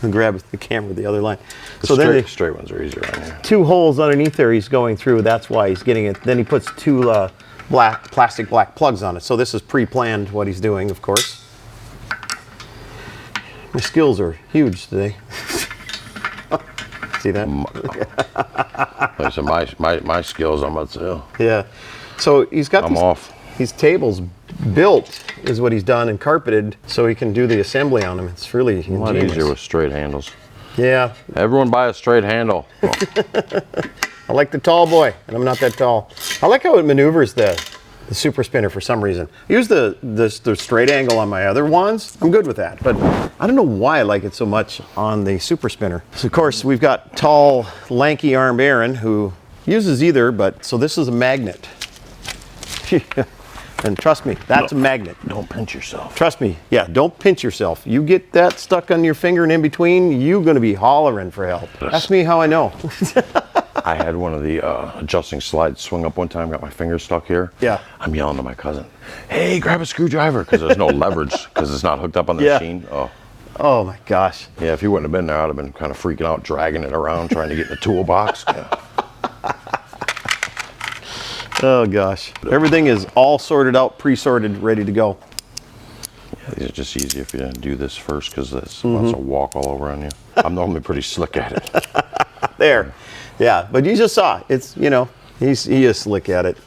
A: And grab the camera the other line.
C: The straight ones are easier on here.
A: 2 holes underneath there he's going through. That's why he's getting it. Then he puts 2 plastic black plugs on it. So this is pre-planned what he's doing, of course. My skills are huge today. See that?
C: Like I said, my skills, I'm about to say.
A: Yeah. So he's got these tables built, is what he's done, and carpeted, so he can do the assembly on them. It's really ingenious.
C: A lot easier with straight handles.
A: Yeah.
C: Everyone buy a straight handle. Oh.
A: I like the tall boy, and I'm not that tall. I like how it maneuvers the super spinner for some reason. I use the straight angle on my other wands. I'm good with that, but I don't know why I like it so much on the super spinner. So of course we've got tall, lanky armed Aaron who uses either, but so this is a magnet. And trust me, that's a magnet.
C: Don't pinch yourself.
A: Trust me, yeah, don't pinch yourself. You get that stuck on your finger and in between, you're gonna be hollering for help. Ask me how I know.
C: I had one of the adjusting slides swing up one time, got my finger stuck here.
A: Yeah.
C: I'm yelling to my cousin, hey, grab a screwdriver, because there's no leverage, because it's not hooked up on the machine. Oh.
A: Oh my gosh.
C: Yeah, if he wouldn't have been there, I'd have been kind of freaking out, dragging it around, trying to get in the toolbox. Yeah.
A: Oh gosh. Everything is all sorted out, pre-sorted, ready to go.
C: Yeah, these are just easy if you do this first, because this wants to walk all over on you. I'm normally pretty slick at it.
A: There. Yeah, but you just saw, it's, you know, he is slick at it.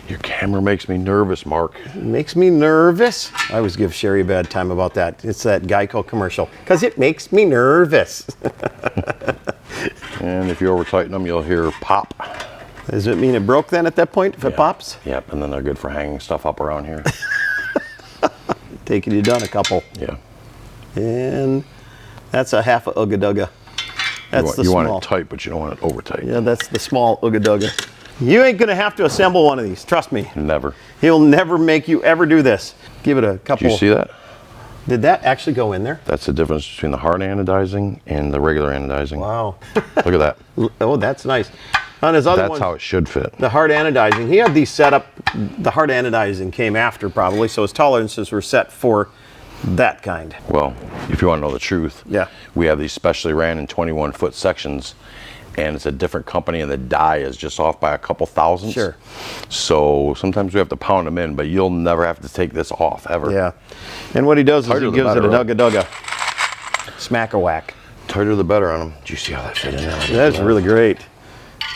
C: Your camera makes me nervous, Mark.
A: It makes me nervous. I always give Sherry a bad time about that. It's that Geico commercial, because it makes me nervous.
C: And if you over tighten them, you'll hear pop.
A: Does it mean it broke then at that point, if it pops?
C: Yep, and then they're good for hanging stuff up around here.
A: Taking you done a couple.
C: Yeah.
A: And that's a half a Ooga Dugga. That's
C: you want it tight, but you don't want it over tight.
A: Yeah, that's the small Ooga Dugga. You ain't gonna have to assemble one of these, trust me.
C: Never.
A: He'll never make you ever do this. Give it a couple.
C: Did you see that?
A: Did that actually go in there?
C: That's the difference between the hard anodizing and the regular anodizing.
A: Wow.
C: Look at that.
A: Oh, that's nice. On his other
C: That's how it should fit.
A: The hard anodizing, he had these set up, the hard anodizing came after probably, so his tolerances were set for that kind.
C: Well, if you want to know the truth,
A: yeah,
C: we have these specially ran in 21-foot sections, and it's a different company, and the die is just off by a couple thousandths.
A: Sure.
C: So sometimes we have to pound them in, but you'll never have to take this off, ever.
A: Yeah. And what he does is he gives it a Dugga. Smack-a-whack.
C: Tighter the better on them. Do you see how that fit in there?
A: That's really great.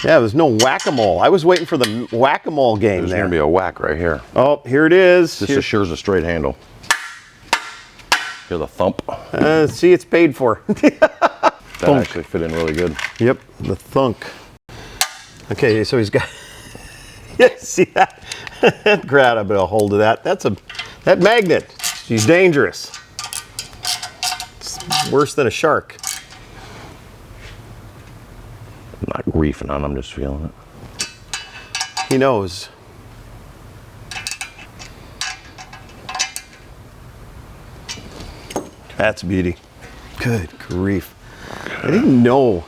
A: Yeah, there's no whack-a-mole. I was waiting for the whack-a-mole game.
C: There's going to be a whack right here.
A: Oh, here it is.
C: This assures a straight handle. Hear the thump.
A: See, it's paid for.
C: That actually fit in really good.
A: Yep, the thunk. Okay, so he's got, yeah, see that? Grab a bit of hold of that. That magnet. She's dangerous. It's worse than a shark.
C: I'm not griefing on, I'm just feeling it.
A: He knows. That's a beauty. Good grief. I didn't know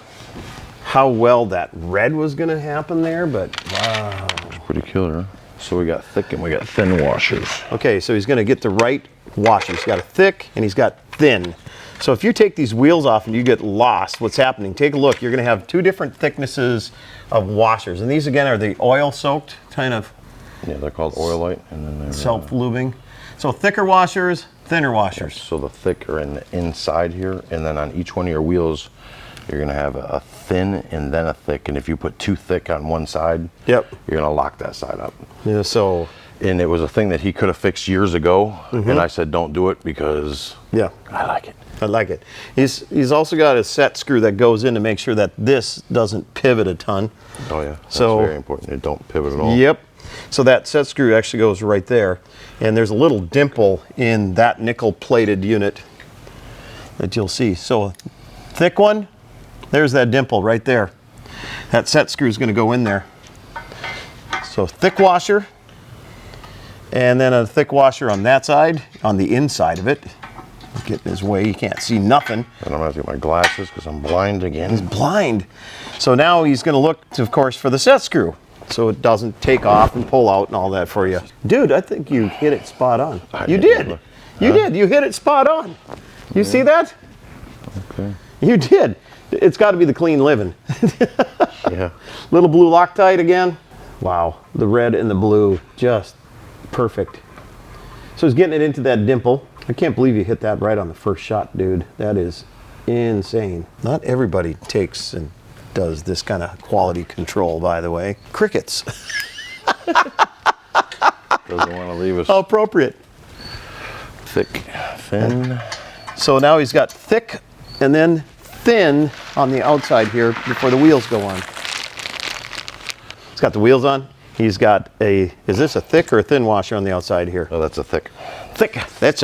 A: how well that red was going to happen there, but wow.
C: It's pretty killer, huh? So we got thick and we got thin washers.
A: Okay, so he's going to get the right washer. He's got a thick and he's got thin. So if you take these wheels off and you get lost, what's happening? Take a look. You're going to have two different thicknesses of washers. And these, again, are the oil-soaked kind of.
C: Yeah, they're called oilite, and then they're
A: self-lubing. So thicker washers, thinner washers.
C: So the thick are in the inside here, and then on each one of your wheels, you're going to have a thin and then a thick. And if you put too thick on one side,
A: yep,
C: you're going to lock that side up.
A: Yeah, so.
C: And it was a thing that he could have fixed years ago, and I said, don't do it because
A: yeah,
C: I like it.
A: I like it. He's also got a set screw that goes in to make sure that this doesn't pivot a ton.
C: Oh yeah, that's
A: so,
C: very important. It don't pivot at all.
A: Yep. So that set screw actually goes right there. And there's a little dimple in that nickel-plated unit that you'll see. So thick one, there's that dimple right there. That set screw is going to go in there. So thick washer, and then a thick washer on that side, on the inside of it. Get in his way, he can't see nothing.
C: And I'm going to get my glasses because I'm blind again.
A: He's blind. So now he's going to look, of course, for the set screw, so it doesn't take off and pull out and all that for you. Dude, I think you hit it spot on. You did. You did. You hit it spot on. You see that?
C: Okay.
A: You did. It's got to be the clean living.
C: Yeah.
A: Little blue Loctite again. Wow. The red and the blue, just perfect. So he's getting it into that dimple. I can't believe you hit that right on the first shot, dude. That is insane. Not everybody takes and does this kind of quality control, by the way. Crickets.
C: Doesn't want to leave us.
A: How appropriate.
C: Thick, thin.
A: So now he's got thick and then thin on the outside here before the wheels go on. He's got the wheels on. He's got is this a thick or a thin washer on the outside here?
C: Oh, that's a thick.
A: Thick.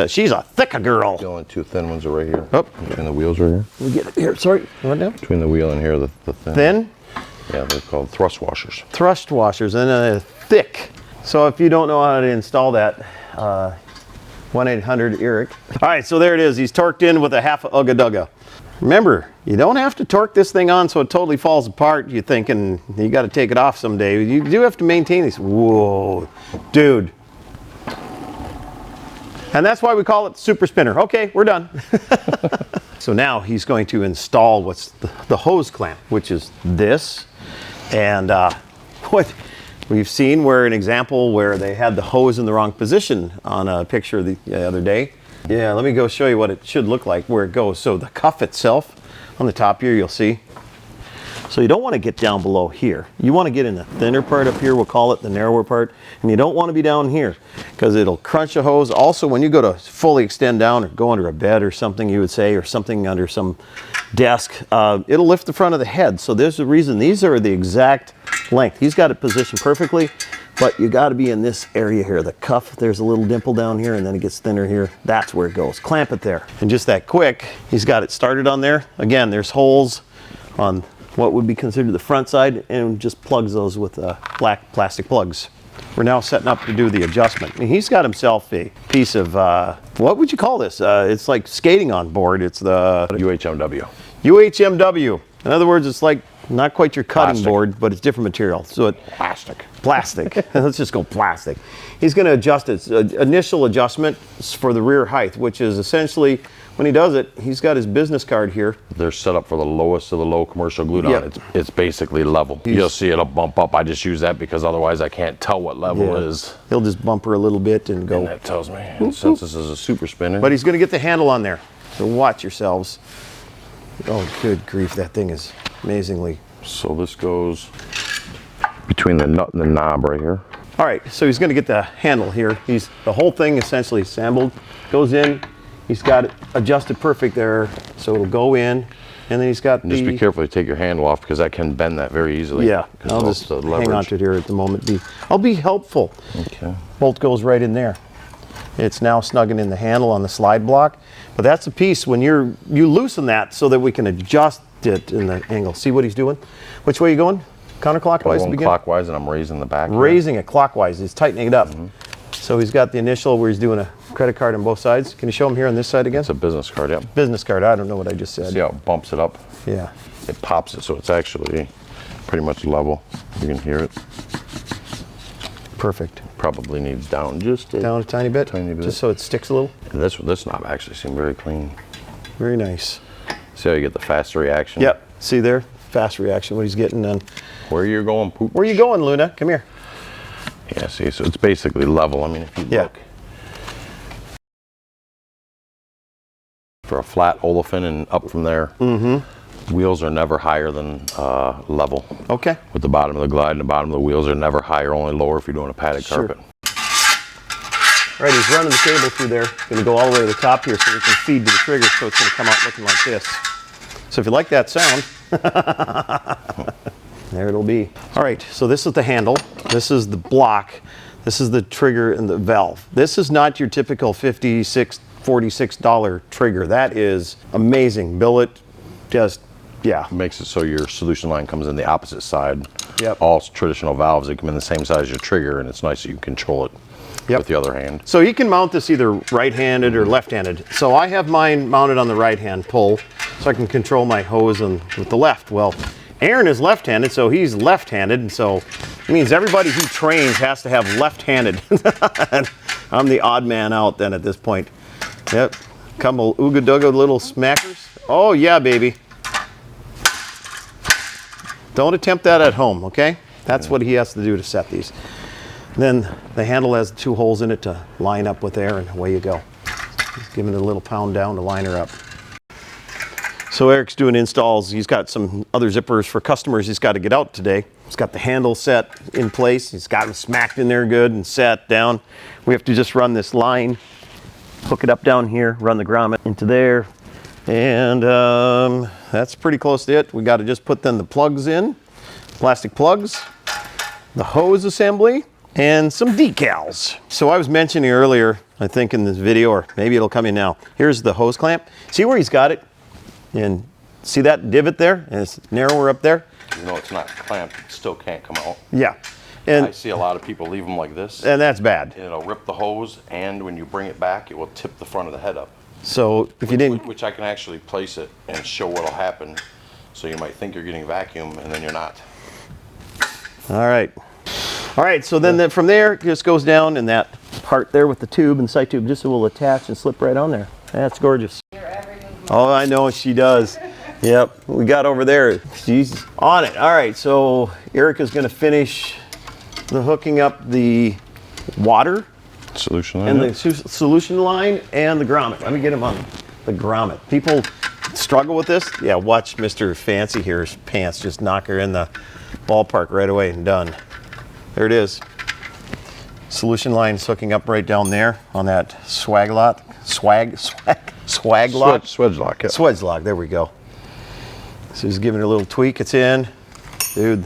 A: She's a thick girl.
C: The only two thin ones are right here.
A: Oh.
C: Between the wheels right here.
A: Let me get it here. Sorry. What now?
C: Between the wheel and here, the thin.
A: Thin?
C: Yeah, they're called thrust washers.
A: Thrust washers and a thick. So if you don't know how to install that, 1-800-ERIC. All right, so there it is. He's torqued in with a half a Ugga-Dugga. Remember, you don't have to torque this thing on so it totally falls apart. You're thinking you got to take it off someday. You do have to maintain these. Whoa, dude. And that's why we call it super spinner. Okay, we're done. So now he's going to install what's the hose clamp, which is this. And what we've seen where an example where they had the hose in the wrong position on a picture the other day. Yeah, let me go show you what it should look like, where it goes. So the cuff itself, on the top here, you'll see. So you don't want to get down below here. You want to get in the thinner part up here, we'll call it the narrower part. And you don't want to be down here because it'll crunch a hose. Also, when you go to fully extend down or go under a bed or something, you would say, or something under some desk, it'll lift the front of the head. So there's the reason. These are the exact length. He's got it positioned perfectly. But you got to be in this area here. The cuff, there's a little dimple down here and then it gets thinner here. That's where it goes. Clamp it there. And just that quick, he's got it started on there. Again, there's holes on what would be considered the front side and just plugs those with black plastic plugs. We're now setting up to do the adjustment. And he's got himself a piece of, what would you call this? It's like skating on board. It's the
C: UHMW.
A: UHMW. In other words, it's like not quite your cutting
C: Plastic.
A: board, but it's different material. So it
C: Plastic.
A: Let's just go plastic. He's going to adjust its initial adjustment for the rear height, which is essentially, when he does it, he's got his business card here.
C: They're set up for the lowest of the low commercial glue down.
A: Yep.
C: It's basically level. You'll see it'll bump up. I just use that because otherwise I can't tell what level is.
A: He'll just bumper a little bit and go.
C: And that tells me. And since this is a super spinner.
A: But he's going to get the handle on there. So watch yourselves. Oh, good grief. That thing is amazingly.
C: So this goes between the nut and the knob right here.
A: All right, so he's going to get the handle here. The whole thing essentially assembled, goes in. He's got it adjusted perfect there, so it'll go in. And then he's got
C: Just be careful to take your handle off because that can bend that very easily.
A: Yeah, I'll just hang on to it here at the moment. I'll be helpful.
C: Okay.
A: Bolt goes right in there. It's now snugging in the handle on the slide block. But that's a piece when you loosen that so that we can adjust it in the angle. See what he's doing? Which way are you going? Counterclockwise to begin?
C: Clockwise, and I'm raising the back.
A: Raising it clockwise. He's tightening it up. So he's got the initial where he's doing a credit card on both sides. Can you show him here on this side again?
C: It's a business card, yeah.
A: Business card. I don't know what I just said.
C: See how it bumps it up?
A: Yeah.
C: It pops it, so it's actually pretty much level. You can hear it.
A: Perfect.
C: Probably needs down just
A: Down a tiny bit?
C: Tiny bit.
A: Just so it sticks a little?
C: And this knob actually seemed very clean.
A: Very nice.
C: See how you get the faster reaction?
A: Yep. See there? Fast reaction, what he's getting done.
C: Where you're going, Poop?
A: Where are you going, Luna? Come here.
C: Yeah, see, so it's basically level. I mean, if you look. For a flat olefin and up from there, wheels are never higher than level.
A: Okay.
C: With the bottom of the glide and the bottom of the wheels are never higher, only lower if you're doing a padded carpet.
A: All right, he's running the cable through there. Going to go all the way to the top here so we can feed to the trigger, so it's going to come out looking like this. So if you like that sound, there it'll be. All right, so this is the handle. This is the block. This is the trigger and the valve. This is not your typical $46 trigger. That is amazing. Billet, just, yeah.
C: Makes it so your solution line comes in the opposite side.
A: Yep.
C: All traditional valves, they come in the same size as your trigger, and it's nice that you can control it with the other hand.
A: So you can mount this either right-handed or left-handed. So I have mine mounted on the right-hand pull, so I can control my hose with the left. Well, Aaron is left-handed, so he's left-handed, and so it means everybody who trains has to have left-handed. I'm the odd man out then at this point. Yep, couple ooga dooga little smackers. Oh yeah, baby. Don't attempt that at home, okay? That's what he has to do to set these. Then the handle has 2 holes in it to line up with there, and away you go. Just giving it a little pound down to line her up. So Eric's doing installs. He's got some other zippers for customers he's got to get out today. He's got the handle set in place. He's got them smacked in there good and set down. We have to just run this line, hook it up down here, run the grommet into there, and that's pretty close to it. We got to just put then the plugs in, plastic plugs, the hose assembly, and some decals. So I was mentioning earlier, I think in this video, or maybe it'll come in now. Here's the hose clamp. See where he's got it? And see that divot there? And it's narrower up there?
C: You know it's not clamped, it still can't come out.
A: Yeah. And
C: I see a lot of people leave them like this.
A: And that's bad.
C: And it'll rip the hose, and when you bring it back, it will tip the front of the head up.
A: So if you didn't...
C: Which I can actually place it and show what'll happen. So you might think you're getting vacuum, and then you're not.
A: All right. All right, so then from there, it just goes down in that part there with the tube and sight tube, just will attach and slip right on there. That's gorgeous. Oh, I know she does. Yep, we got over there. She's on it. All right, so Erica's going to finish the hooking up the water
C: Solution line.
A: and the solution line and the grommet. Let me get him on the grommet. People struggle with this. Yeah, watch Mr. Fancy here's pants just knock her in the ballpark right away and done. There it is. Solution line's hooking up right down there on that swag lock. Swag lock?
C: Swedge lock, yeah.
A: Swedge lock, there we go. So he's giving it a little tweak, it's in. Dude,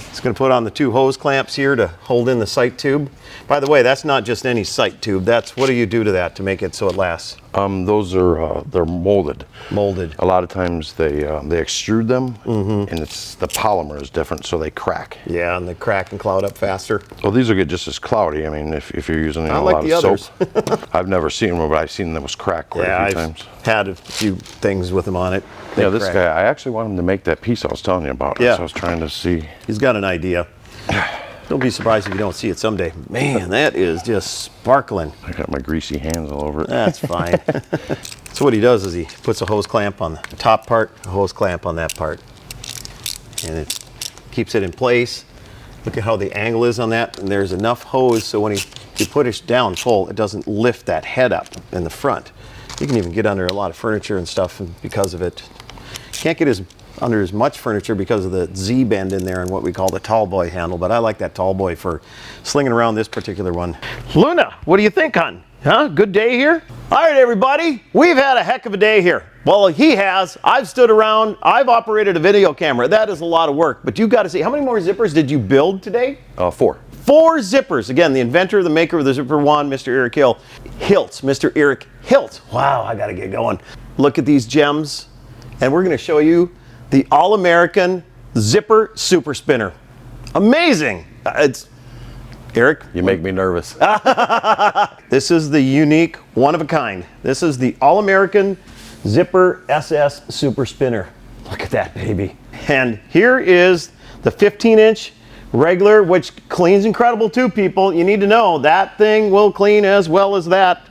A: it's gonna put on the 2 hose clamps here to hold in the sight tube. By the way, that's not just any sight tube. That's, what do you do to that to make it so it lasts?
C: Those are, they're molded.
A: Molded.
C: A lot of times they extrude them, and it's the polymer is different, so they crack.
A: Yeah, and they crack and cloud up faster.
C: Well, these will get just as cloudy. I mean, if you're using
A: Not
C: a
A: like
C: lot
A: the
C: of
A: others.
C: soap. I've never seen them, but I've seen them was cracked quite a few times.
A: Had a few things with him on it. They
C: Yeah, this
A: crack.
C: guy, I actually want him to make that piece I was telling you about.
A: Yeah.
C: So I was trying to see.
A: He's got an idea. Don't be surprised if you don't see it someday. Man, that is just sparkling.
C: I got my greasy hands all over it.
A: That's fine. So what he does is he puts a hose clamp on the top part, a hose clamp on that part. And it keeps it in place. Look at how the angle is on that. And there's enough hose so when you put it down full, it doesn't lift that head up in the front. You can even get under a lot of furniture and stuff because of it. Can't get under as much furniture because of the Z bend in there and what we call the tall boy handle, but I like that tall boy for slinging around this particular one. Luna, what do you think, hon? Huh? Good day here? All right, everybody, we've had a heck of a day here. Well, he has. I've stood around. I've operated a video camera. That is a lot of work, but you've got to see. How many more zippers did you build today?
C: 4.
A: 4 zippers. Again, the inventor, the maker of the Zipper Wand, Mr. Eric Hiltz. Mr. Eric Hiltz. Wow, I got to get going. Look at these gems, and we're going to show you the All-American Zipper Super Spinner. Amazing. It's Eric?
C: You make me nervous.
A: This is the unique, one of a kind. This is the All-American Zipper SS Super Spinner. Look at that, baby. And here is the 15-inch regular, which cleans incredible too, people. You need to know that thing will clean as well as that.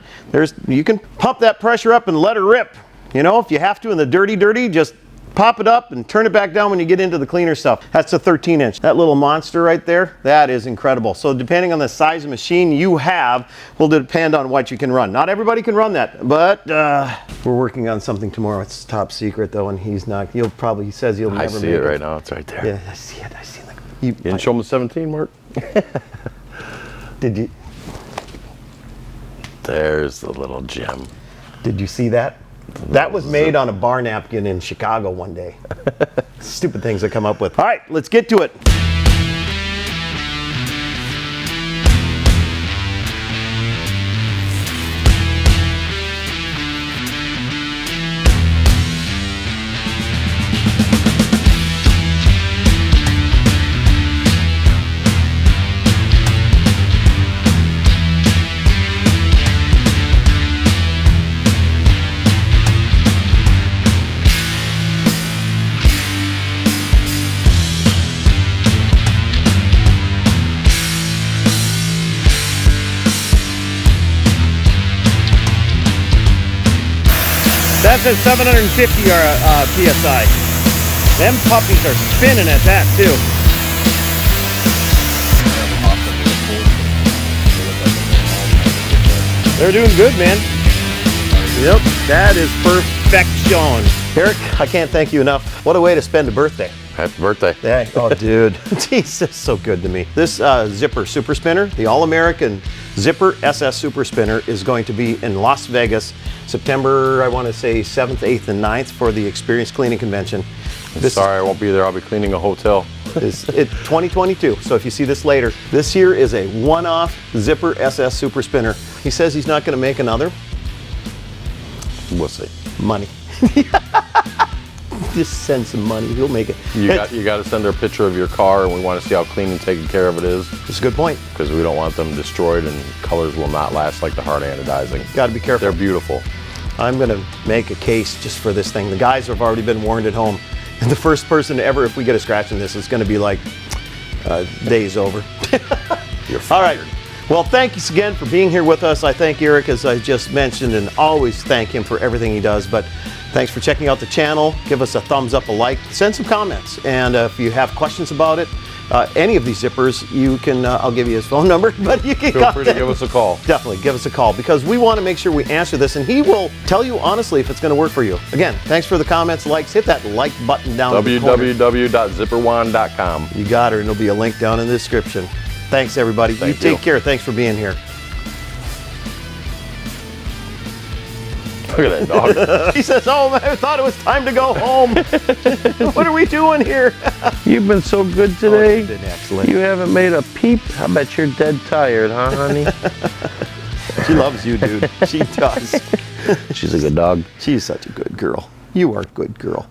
A: You can pump that pressure up and let her rip. You know, if you have to in the dirty, just pop it up and turn it back down when you get into the cleaner stuff. That's a 13-inch. That little monster right there, that is incredible. So depending on the size of machine you have, will depend on what you can run. Not everybody can run that, but we're working on something tomorrow. It's top secret though, and he's not. He says he'll never make it.
C: I see it right now. It's right there.
A: Yeah, I see it.
C: You didn't show him the 17, Mark?
A: Did you?
C: There's the little gem.
A: Did you see that? That was made on a bar napkin in Chicago one day. Stupid things I come up with. All right, let's get to it. That says 750 PSI. Them puppies are spinning at that too. They're doing good, man. Yep, that is perfection. Eric, I can't thank you enough. What a way to spend a birthday.
C: Happy birthday.
A: Yeah. Oh, dude. Jesus, so good to me. This Zipper Super Spinner, the All-American Zipper SS Super Spinner, is going to be in Las Vegas, September, I want to say 7th, 8th, and 9th for the Experience Cleaning Convention.
C: Sorry, I won't be there. I'll be cleaning a hotel.
A: It's 2022, so if you see this later. This here is a one-off Zipper SS Super Spinner. He says he's not going to make another.
C: We'll see.
A: Money. Just send some money, he'll make it.
C: You got to send her a picture of your car, and we want to see how clean and taken care of it is.
A: That's a good point.
C: Because we don't want them destroyed, and colors will not last like the hard anodizing.
A: Got to be careful.
C: They're beautiful.
A: I'm going to make a case just for this thing. The guys have already been warned at home. And the first person to ever, if we get a scratch in this, it's going to be like, day's over.
C: You're fired.
A: All right. Well, thanks again for being here with us. I thank Eric, as I just mentioned, and always thank him for everything he does. But thanks for checking out the channel. Give us a thumbs up, a like, send some comments. And if you have questions about it, any of these zippers, you can, I'll give you his phone number, but you can
C: Feel free to give us a call.
A: Definitely give us a call, because we want to make sure we answer this, and he will tell you honestly if it's going to work for you. Again, thanks for the comments, likes. Hit that like button down in the corner.
C: www.zipperwand.com.
A: You got her, and there'll be a link down in the description. Thanks, everybody. You take care. Thanks for being here.
C: Look at that dog.
A: He says, oh, man, I thought it was time to go home. What are we doing here?
C: You've been so good today.
A: Oh, you've been excellent.
C: You haven't made a peep. I bet you're dead tired, huh, honey?
A: She loves you, dude. She does.
C: She's a good dog.
A: She's such a good girl. You are a good girl.